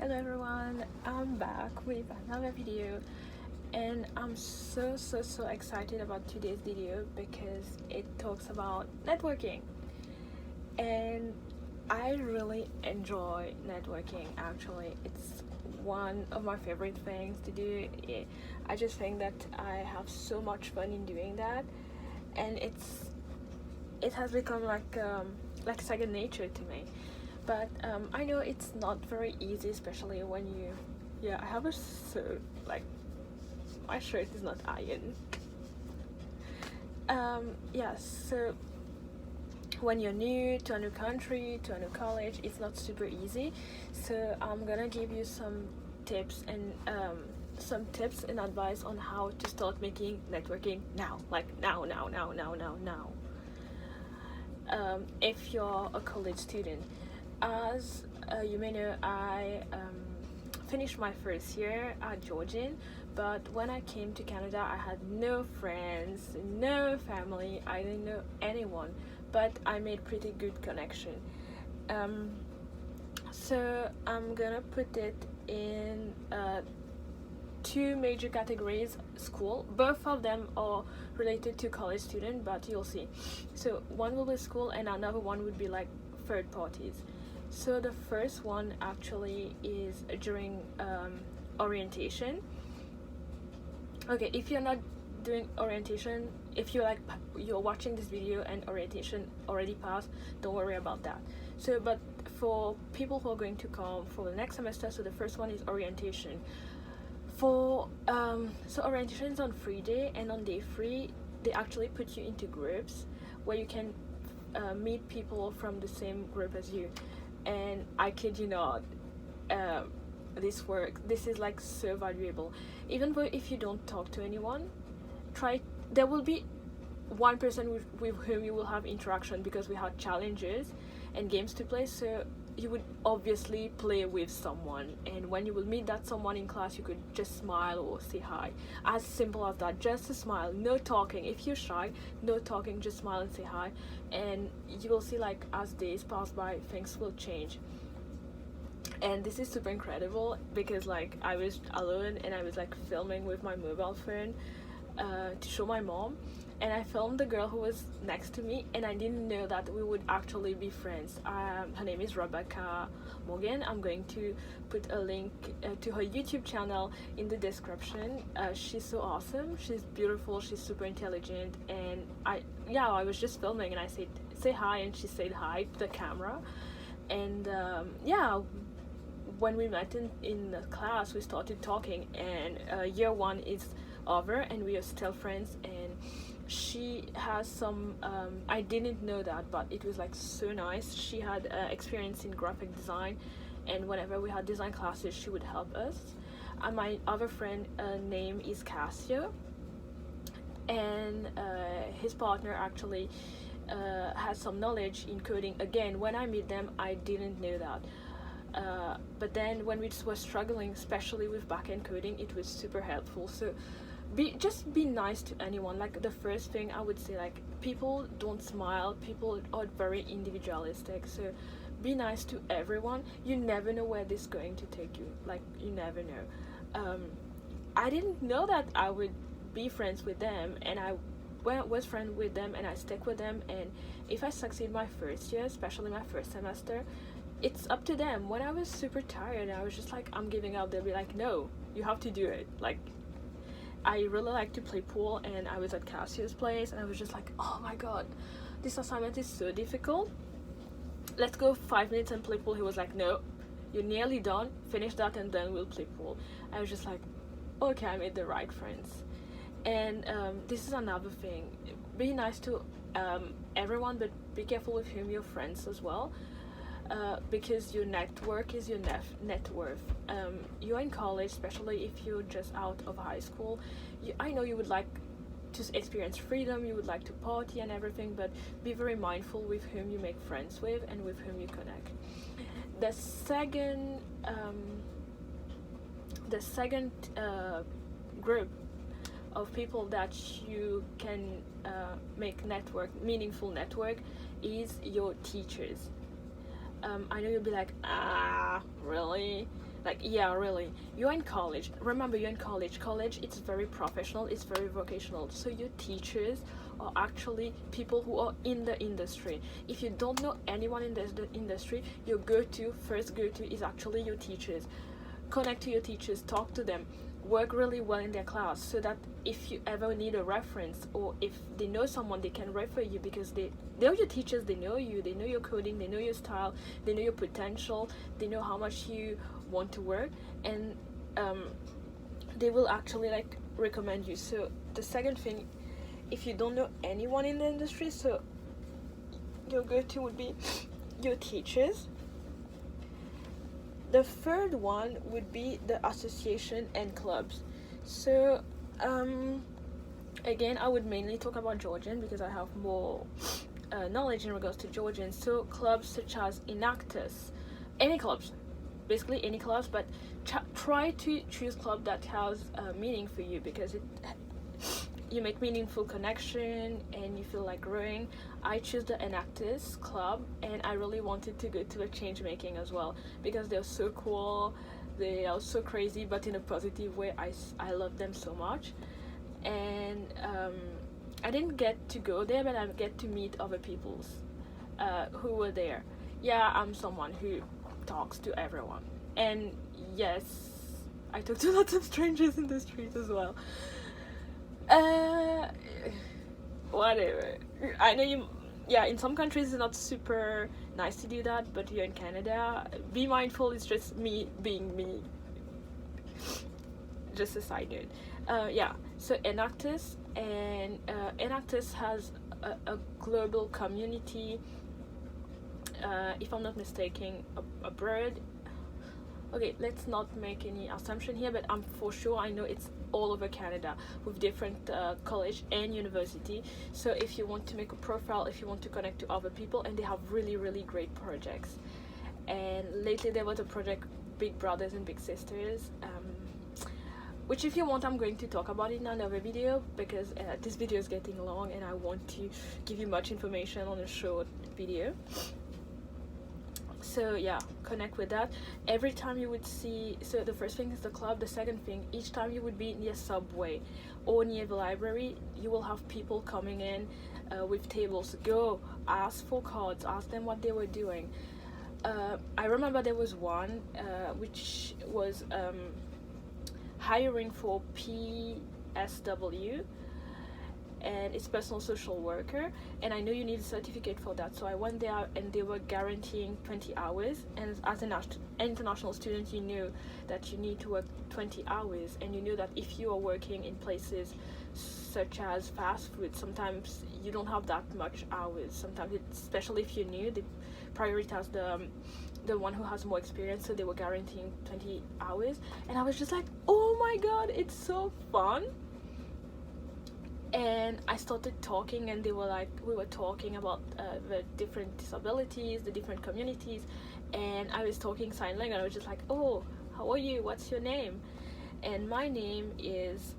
Hello everyone, I'm back with another video and I'm so excited about today's video because it talks about networking, and I really enjoy networking. Actually, it's one of my favorite things to do. I just think that I have so much fun in doing that, and it has become like second nature to me. But I know it's not very easy, especially when I have a suit, like my shirt is not ironed. So when you're new to a new country, to a new college, it's not super easy. So I'm gonna give you some tips and advice on how to start making networking now, like now. If you're a college student, as you may know, I finished my first year at Georgian, but when I came to Canada, I had no friends, no family, I didn't know anyone, but I made pretty good connection. So I'm gonna put it in two major categories: school. Both of them are related to college student, but you'll see. So one will be school and another one would be like third parties. So the first one actually is during orientation. Okay, if you're not doing orientation, if you're watching this video and orientation already passed, don't worry about that. So but for people who are going to come for the next semester, so the first one is orientation. So orientation is on 3 day, and on day 3 they actually put you into groups where you can meet people from the same group as you. And I kid you not, this is like so valuable. Even though if you don't talk to anyone, there will be one person with whom you will have interaction, because we had challenges and games to play, so you would obviously play with someone, and when you will meet that someone in class, you could just smile or say hi. As simple as that, just a smile, no talking. If you're shy, no talking, just smile and say hi, and you will see, like, as days pass by, things will change. And this is super incredible because, like, I was alone and I was like filming with my mobile phone to show my mom, and I filmed the girl who was next to me, and I didn't know that we would actually be friends. Her name is Rebecca Morgan. I'm going to put a link to her YouTube channel in the description. She's so awesome, she's beautiful, she's super intelligent, and I was just filming and I said say hi, and she said hi to the camera. And when we met in the class, we started talking, and year 1 is over and we are still friends. And she has some I didn't know that, but it was like so nice. She had experience in graphic design, and whenever we had design classes, she would help us. And my other friend name is Cassio, and his partner actually has some knowledge in coding. Again, when I meet them, I didn't know that. But then when we were struggling, especially with backend coding, it was super helpful. So just be nice to anyone. Like, the first thing I would say, like, people don't smile, people are very individualistic, so be nice to everyone. You never know where this is going to take you, like, you never know. I didn't know that I would be friends with them, and I was friends with them, and I stuck with them. And if I succeed my first year, especially my first semester, it's up to them. When I was super tired, I was just like, I'm giving up, they'll be like, no, you have to do it. Like, I really like to play pool, and I was at Cassio's place, and I was just like, oh my god, this assignment is so difficult, let's go 5 minutes and play pool. He was like, no, you're nearly done, finish that and then we'll play pool. I was just like, okay, I made the right friends. And this is another thing, be nice to everyone, but be careful with whom you're friends as well. Because your network is your net worth. You're in college, especially if you're just out of high school. I know you would like to experience freedom, you would like to party and everything, but be very mindful with whom you make friends with and with whom you connect. The second group of people that you can make meaningful network is your teachers. I know you'll be like, really? Like, yeah, really. You're in college. Remember, you're in college. College, it's very professional, it's very vocational. So your teachers are actually people who are in the industry. If you don't know anyone in the industry, your first go-to is actually your teachers. Connect to your teachers, talk to them, work really well in their class so that if you ever need a reference or if they know someone, they can refer you because they're your teachers, they know you, they know your coding, they know your style, they know your potential, they know how much you want to work, and they will actually like recommend you. So the second thing, if you don't know anyone in the industry, so your go-to would be your teachers. The third one would be the association and clubs. So again, I would mainly talk about Georgian because I have more knowledge in regards to Georgian. So clubs such as Enactus, any clubs, basically any clubs, but try to choose club that has meaning for you because you make meaningful connection and you feel like growing. I choose the Enactus club, and I really wanted to go to a change making as well because they're so cool, they are so crazy, but in a positive way. I love them so much. And I didn't get to go there, but I get to meet other peoples who were there. Yeah, I'm someone who talks to everyone, and yes, I talk to lots of strangers in the street as well. Whatever. I know in some countries it's not super nice to do that, but here in Canada, be mindful, it's just me being me. Just a side note. So Enactus, and Enactus has a global community, if I'm not mistaken, abroad. Okay, let's not make any assumption here, but I'm for sure I know it's all over Canada with different college and university. So if you want to make a profile, if you want to connect to other people, and they have really, really great projects. And lately there was a project, Big Brothers and Big Sisters, which if you want, I'm going to talk about it in another video because this video is getting long and I want to give you much information on a short video. So yeah, connect with that. Every time you would see, so the first thing is the club. The second thing, each time you would be near subway or near the library, you will have people coming in with tables. Go ask for cards, ask them what they were doing. I remember there was one which was hiring for PSW, and it's personal social worker, and I know you need a certificate for that, so I went there and they were guaranteeing 20 hours, and as an international student, you know that you need to work 20 hours, and you know that if you are working in places such as fast food, sometimes you don't have that much hours. Sometimes, especially if you're new, they prioritize the one who has more experience, so they were guaranteeing 20 hours, and I was just like, oh my god, it's so fun. And I started talking, and we were talking about the different disabilities, the different communities, and I was talking sign language, and I was just like, oh, how are you, what's your name? And my name is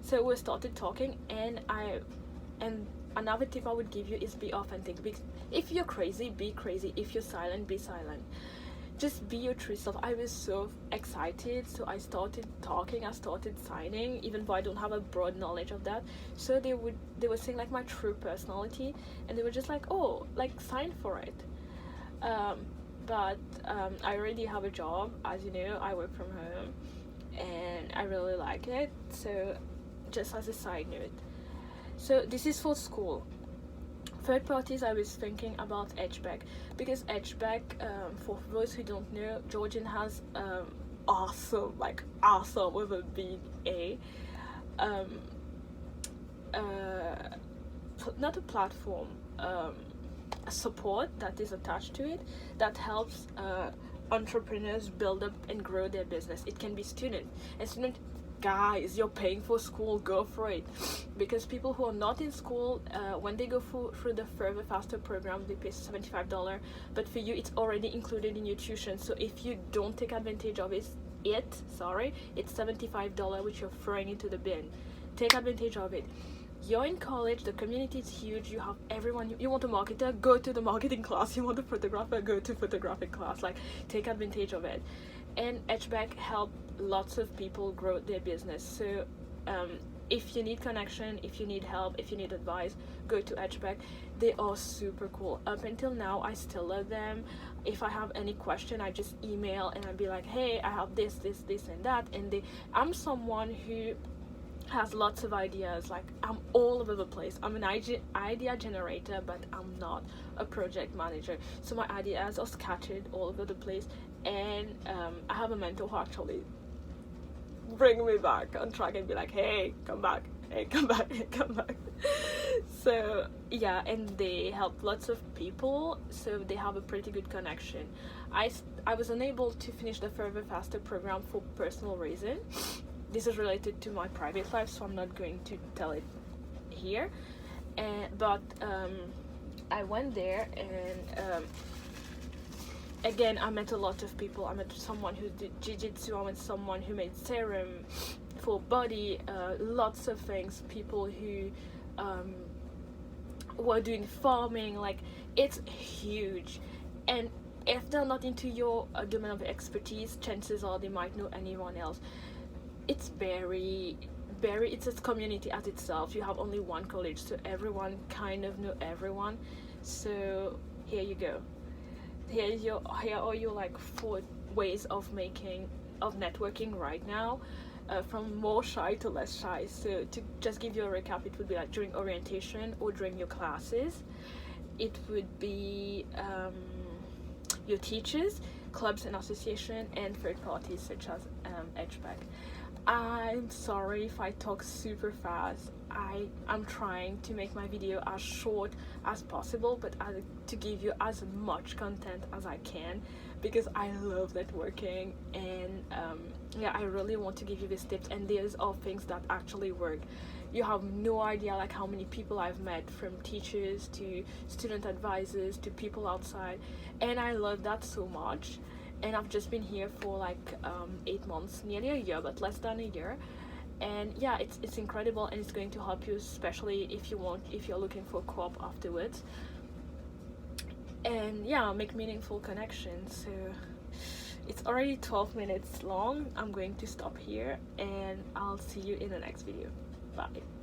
so we started talking, and another tip I would give you is be authentic. If you're crazy, be crazy. If you're silent, be silent. Just be your true self. I was so excited, so I started talking, I started signing, even though I don't have a broad knowledge of that. So they were saying like my true personality, and they were just like, oh, like sign for it. But I already have a job, as you know, I work from home, and I really like it. So just as a side note, so this is for school. Third parties, I was thinking about HBEC, because HBEC, for those who don't know, Georgian has awesome with a big A, not a platform, a support that is attached to it that helps entrepreneurs build up and grow their business. It can be student, guys, you're paying for school, go for it, because people who are not in school, when they go through the Further Faster program, they pay $75, but for you it's already included in your tuition. So if you don't take advantage of it's $75 which you're throwing into the bin. Take advantage of it. you're in college, the community is huge, you have everyone. You want a marketer, go to the marketing class. You want a photographer, go to photographic class. Like, take advantage of it. And HBEC helped lots of people grow their business. So if you need connection, if you need help, if you need advice, go to HBEC. They are super cool. Up until now, I still love them. If I have any question, I just email and I'd be like, hey, I have this and that. And I'm someone who has lots of ideas. Like, I'm all over the place. I'm an idea generator, but I'm not a project manager. So my ideas are scattered all over the place. And I have a mentor who actually bring me back on track and be like, hey, come back, hey, come back, hey, come back. So yeah, and they help lots of people, so they have a pretty good connection. I was unable to finish the Further Faster program for personal reason. This is related to my private life, so I'm not going to tell it here. But I went there, and again, I met a lot of people. I met someone who did jiu-jitsu, I met someone who made serum for body, lots of things, people who were doing farming. Like, it's huge. And if they're not into your domain of expertise, chances are they might know anyone else. It's it's a community as itself. You have only one college, so everyone kind of know everyone. So here you go. Here are your like 4 ways of networking right now, from more shy to less shy. So to just give you a recap, it would be like during orientation or during your classes. It would be your teachers, clubs and association, and third parties such as HBEC. I'm sorry if I talk super fast. I'm trying to make my video as short as possible, but to give you as much content as I can, because I love networking, and yeah, I really want to give you these tips, and these are things that actually work. You have no idea like how many people I've met, from teachers to student advisors to people outside, and I love that so much. And I've just been here for like 8 months, nearly a year, but less than a year. And yeah, it's incredible, and it's going to help you, especially if you're looking for a co-op afterwards. And yeah, make meaningful connections. So it's already 12 minutes long. I'm going to stop here, and I'll see you in the next video. Bye.